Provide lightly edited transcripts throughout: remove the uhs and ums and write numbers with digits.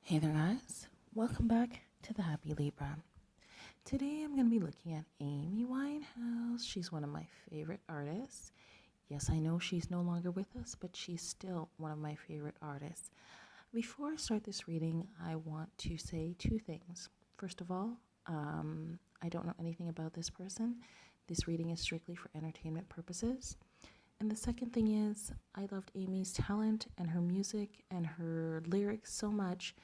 Hey there, guys. Welcome back to the Happy Libra. Today I'm going to be looking at Amy Winehouse. She's one of my favorite artists. Yes, I know she's no longer with us, but she's still one of my favorite artists. Before I start this reading, I want to say two things. First of all, I don't know anything about this person. This reading is strictly for entertainment purposes. And the second thing is, I loved Amy's talent and her music and her lyrics so much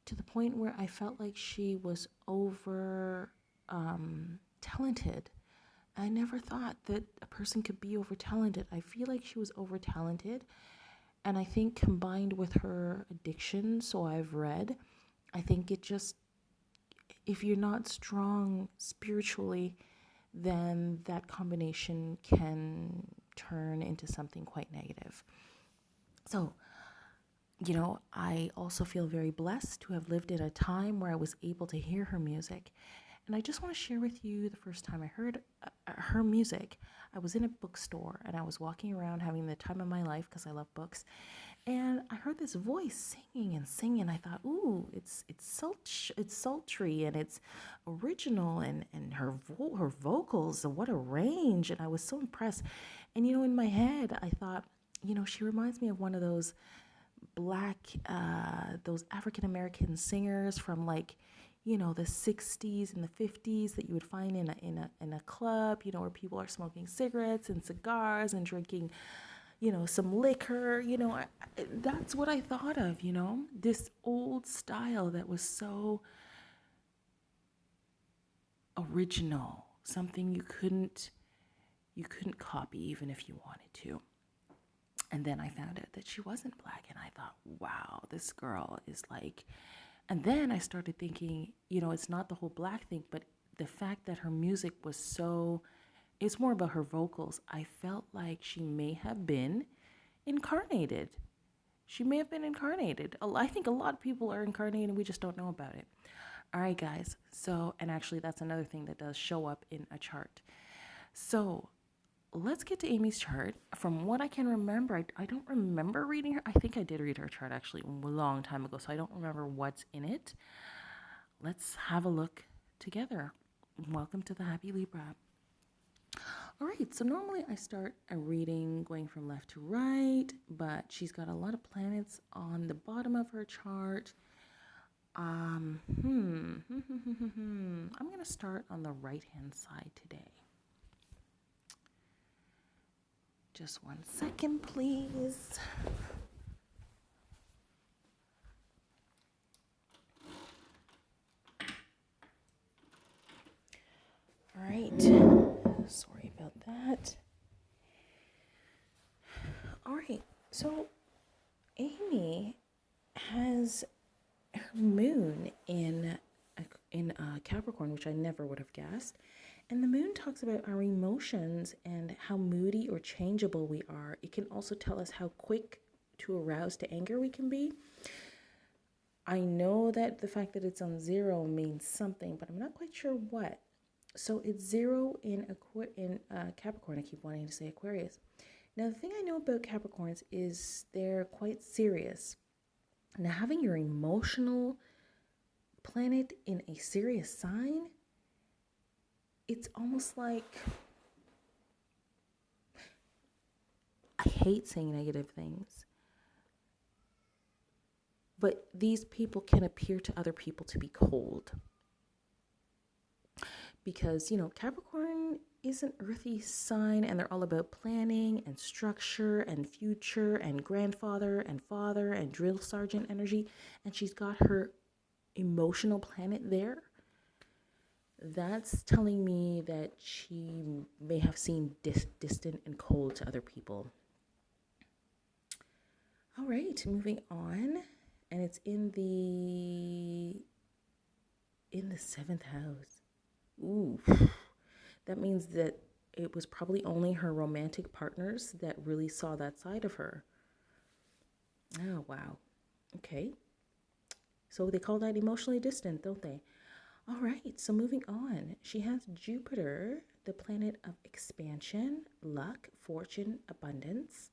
to the point where I felt like she was over talented. I never thought that a person could be over talented. I feel like she was over talented. And I think combined with her addiction, so I've read, I think it just, if you're not strong spiritually, then that combination can turn into something quite negative. So, I also feel very blessed to have lived at a time where I was able to hear her music. And I just want to share with you the first time I heard her music. I was in a bookstore and I was walking around having the time of my life because I love books. And I heard this voice singing and singing. I thought, ooh, it's sultry and it's original, and her vocals, what a range. And I was so impressed. And in my head, I thought, she reminds me of one of those black, those African American singers from the 60s and the 50s that you would find in a club, where people are smoking cigarettes and cigars and drinking, some liquor. That's what I thought of, this old style that was so original, something you couldn't copy even if you wanted to. And then I found out that she wasn't black, and I thought, wow, this girl is like, and then I started thinking, it's not the whole black thing, but the fact that her music was so, it's more about her vocals. I felt like she may have been incarnated. She may have been incarnated. I think a lot of people are incarnated and we just don't know about it. All right, guys. So, and actually that's another thing that does show up in a chart. So let's get to Amy's chart. From what I can remember, I don't remember reading her. I think I did read her chart actually a long time ago, so I don't remember what's in it. Let's have a look together. Welcome to the Happy Libra. All right, so normally I start a reading going from left to right, but she's got a lot of planets on the bottom of her chart. I'm going to start on the right-hand side today. Just 1 second, please. All right. Sorry about that. All right. So Amy has her moon in Capricorn, which I never would have guessed. And the moon talks about our emotions and how moody or changeable we are. It can also tell us how quick to arouse to anger we can be. I know that the fact that it's on 0 means something, but I'm not quite sure what. So it's 0 in Capricorn. I keep wanting to say Aquarius. Now, the thing I know about Capricorns is they're quite serious. Now, having your emotional planet in a serious sign, it's almost like, I hate saying negative things, but these people can appear to other people to be cold. Because, Capricorn is an earthy sign, and they're all about planning and structure and future and grandfather and father and drill sergeant energy. And she's got her emotional planet there. That's telling me that she may have seemed distant and cold to other people. All right, moving on. And it's in the 7th house. Ooh, that means that it was probably only her romantic partners that really saw that side of her. Oh, wow. Okay. So they call that emotionally distant, don't they? All right, so moving on. She has Jupiter, the planet of expansion, luck, fortune, abundance.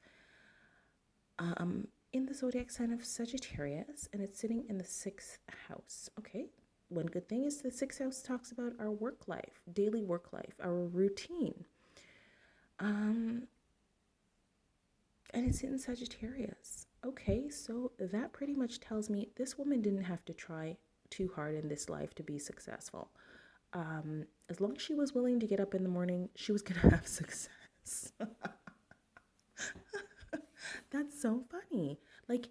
in the zodiac sign of Sagittarius, and it's sitting in the 6th house. Okay, one good thing is the 6th house talks about our work life, daily work life, our routine. And it's in Sagittarius. Okay, so that pretty much tells me this woman didn't have to try too hard in this life to be successful. As long as she was willing to get up in the morning, she was going to have success. That's so funny. Like,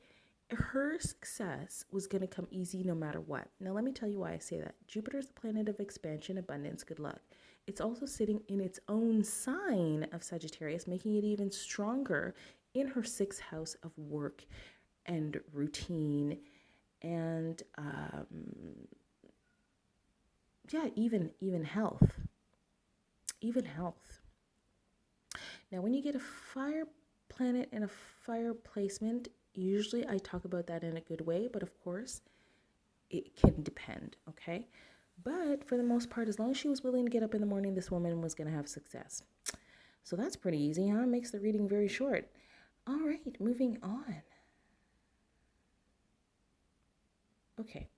her success was going to come easy no matter what. Now, let me tell you why I say that. Jupiter is the planet of expansion, abundance, good luck. It's also sitting in its own sign of Sagittarius, making it even stronger in her 6th house of work and routine and even health. Even health. Now, when you get a fire planet and a fire placement, usually I talk about that in a good way, but of course, it can depend, okay? But for the most part, as long as she was willing to get up in the morning, this woman was going to have success. So that's pretty easy, huh? Makes the reading very short. All right, moving on. Okay,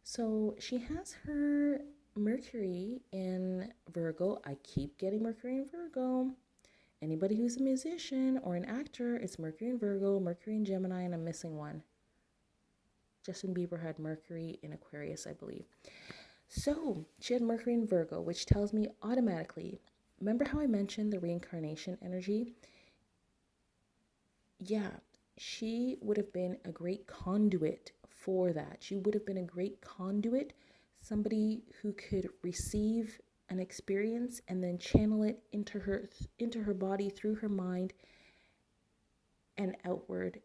so she has her Mercury in Virgo. I keep getting Mercury in Virgo. Anybody who's a musician or an actor, it's Mercury in Virgo, Mercury in Gemini, and I'm missing one. Justin Bieber had Mercury in Aquarius, I believe. So she had Mercury in Virgo, which tells me automatically, remember how I mentioned the reincarnation energy? Yeah, she would have been a great conduit for that. She would have been a great conduit, somebody who could receive an experience and then channel it into her body through her mind and outward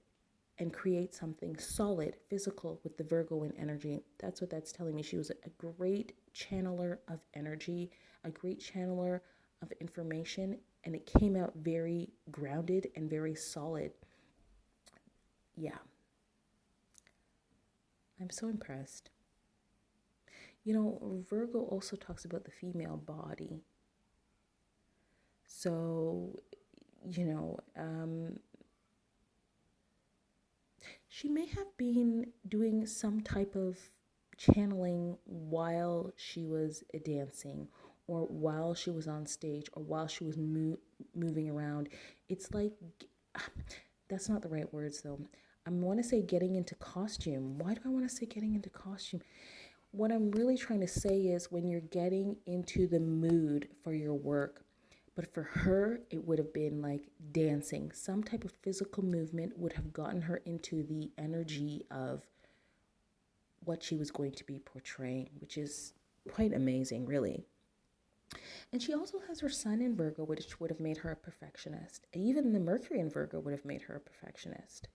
and create something solid, physical with the Virgo in energy. That's what that's telling me. She was a great channeler of energy, a great channeler of information, and it came out very grounded and very solid. Yeah. I'm so impressed. You know, Virgo also talks about the female body. So, you know, she may have been doing some type of channeling while she was dancing or while she was on stage or while she was moving around. It's like, that's not the right words though. I want to say getting into costume. Why do I want to say getting into costume? What I'm really trying to say is when you're getting into the mood for your work. But for her, it would have been like dancing. Some type of physical movement would have gotten her into the energy of what she was going to be portraying, which is quite amazing, really. And she also has her sun in Virgo, which would have made her a perfectionist. And even the Mercury in Virgo would have made her a perfectionist.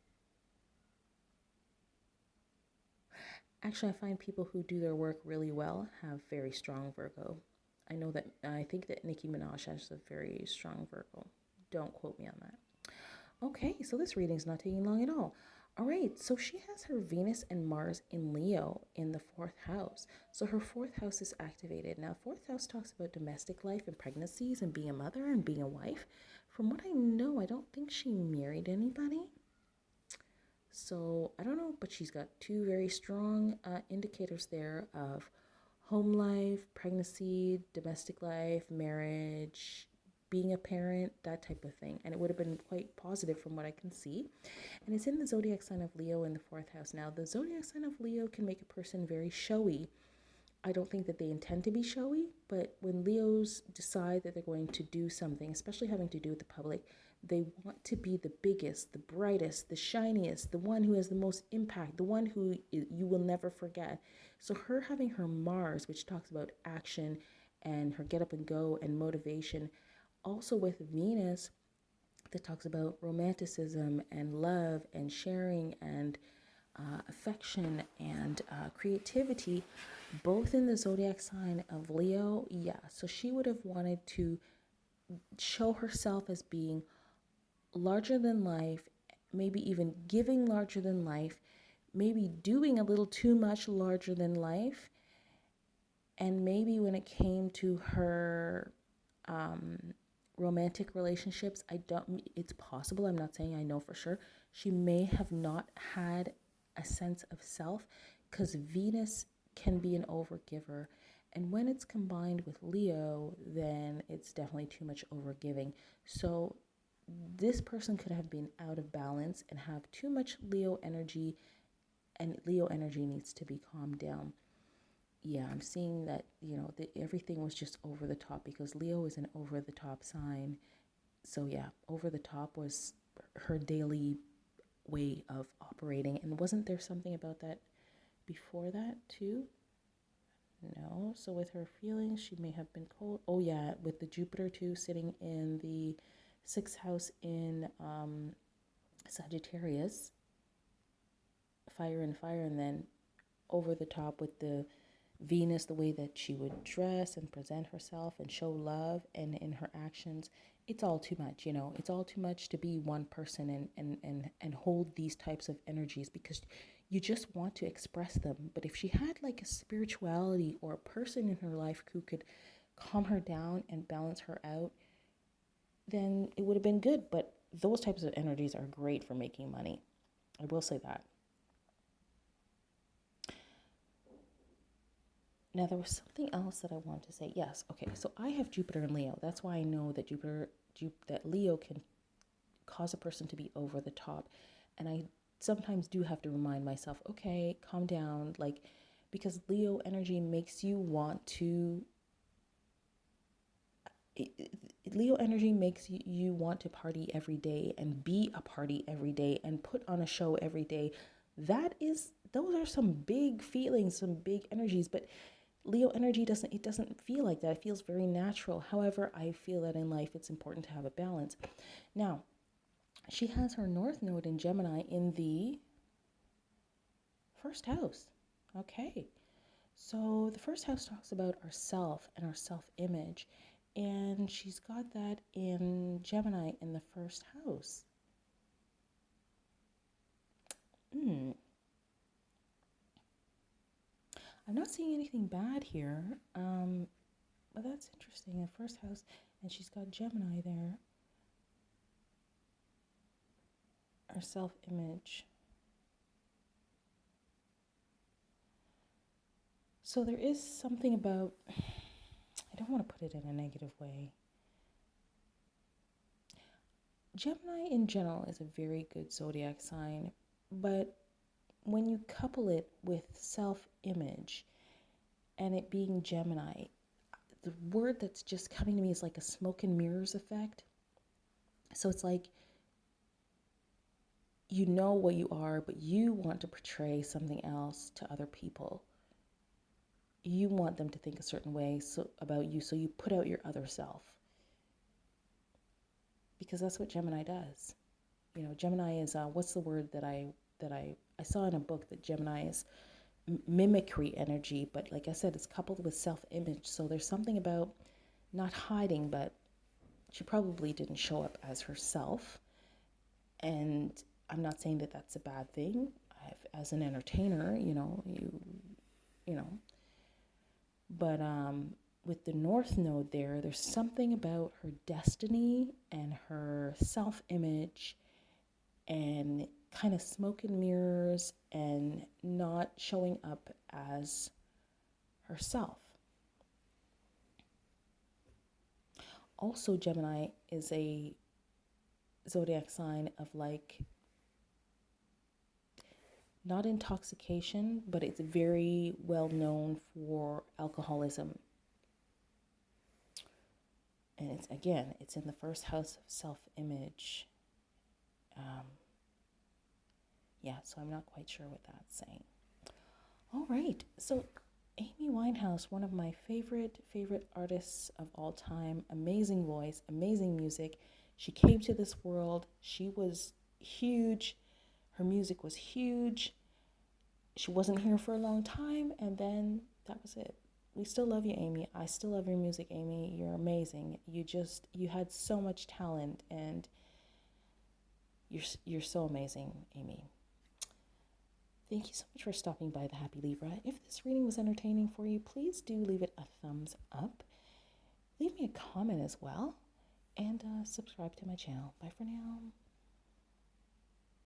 Actually, I find people who do their work really well have very strong Virgo. I think that Nicki Minaj has a very strong Virgo. Don't quote me on that. Okay, so this reading's not taking long at all. All right, so she has her Venus and Mars in Leo in the 4th house. So her 4th house is activated. Now, 4th house talks about domestic life and pregnancies and being a mother and being a wife. From what I know, I don't think she married anybody. So I don't know, but she's got 2 very strong indicators there of home life, pregnancy, domestic life, marriage, being a parent, that type of thing. And it would have been quite positive from what I can see. And it's in the zodiac sign of Leo in the 4th house. Now, the zodiac sign of Leo can make a person very showy. I don't think that they intend to be showy, but when Leos decide that they're going to do something, especially having to do with the public, they want to be the biggest, the brightest, the shiniest, the one who has the most impact, the one who you will never forget. So her having her Mars, which talks about action and her get up and go and motivation, also with Venus that talks about romanticism and love and sharing and affection and creativity, both in the zodiac sign of Leo. Yeah, so she would have wanted to show herself as being larger than life, maybe even giving larger than life, maybe doing a little too much larger than life. And maybe when it came to her romantic relationships, it's possible, I'm not saying I know for sure, She may have not had a sense of self because Venus can be an overgiver. And when it's combined with Leo, then it's definitely too much overgiving. So this person could have been out of balance and have too much Leo energy, and Leo energy needs to be calmed down. Yeah, I'm seeing that, everything was just over the top because Leo is an over the top sign. So, yeah, over the top was her daily way of operating. And wasn't there something about that before that, too? No. So, with her feelings, she may have been cold. Oh, yeah, with the Jupiter, too, sitting in the sixth house in Sagittarius, fire and fire, and then over the top with the Venus, the way that she would dress and present herself and show love, and in her actions, it's all too much, it's all too much to be one person and hold these types of energies because you just want to express them. But if she had like a spirituality or a person in her life who could calm her down and balance her out, then it would have been good. But those types of energies are great for making money. I will say that. Now, there was something else that I wanted to say. Yes, okay, so I have Jupiter in Leo. That's why I know that that Leo can cause a person to be over the top. And I sometimes do have to remind myself, okay, calm down, like, because Leo energy makes you want to, Leo energy makes you want to party every day and be a party every day and put on a show every day. Those are some big feelings, some big energies, but Leo energy doesn't feel like that. It feels very natural. However, I feel that in life it's important to have a balance. Now, she has her North Node in Gemini in the first house. Okay. So the first house talks about our self and our self-image, and she's got that in Gemini in the first house. I'm not seeing anything bad here, but that's interesting. The first house, and she's got Gemini there. Our self-image. So there is something about, I don't want to put it in a negative way. Gemini in general is a very good zodiac sign, but when you couple it with self-image and it being Gemini, the word that's just coming to me is like a smoke and mirrors effect. So it's like, you know what you are, but you want to portray something else to other people. You want them to think a certain way about you, so you put out your other self. Because that's what Gemini does. Gemini is, what's the word that I saw in a book, that Gemini is mimicry energy, but like I said, it's coupled with self-image. So there's something about not hiding, but she probably didn't show up as herself. And I'm not saying that that's a bad thing. As an entertainer, but with the North Node there's something about her destiny and her self-image and kind of smoke and mirrors and not showing up as herself. Also, Gemini is a zodiac sign of like, not intoxication, but it's very well known for alcoholism. And it's in the first house of self-image. So I'm not quite sure what that's saying. All right, so Amy Winehouse, one of my favorite artists of all time, amazing voice, amazing music. She came to this world. She was huge. Her music was huge. She wasn't here for a long time, and then that was it. We still love you, Amy. I still love your music, Amy. You're amazing. You had so much talent, and you're so amazing, Amy. Thank you so much for stopping by the Happy Libra. If this reading was entertaining for you, please do leave it a thumbs up. Leave me a comment as well, and subscribe to my channel. Bye for now.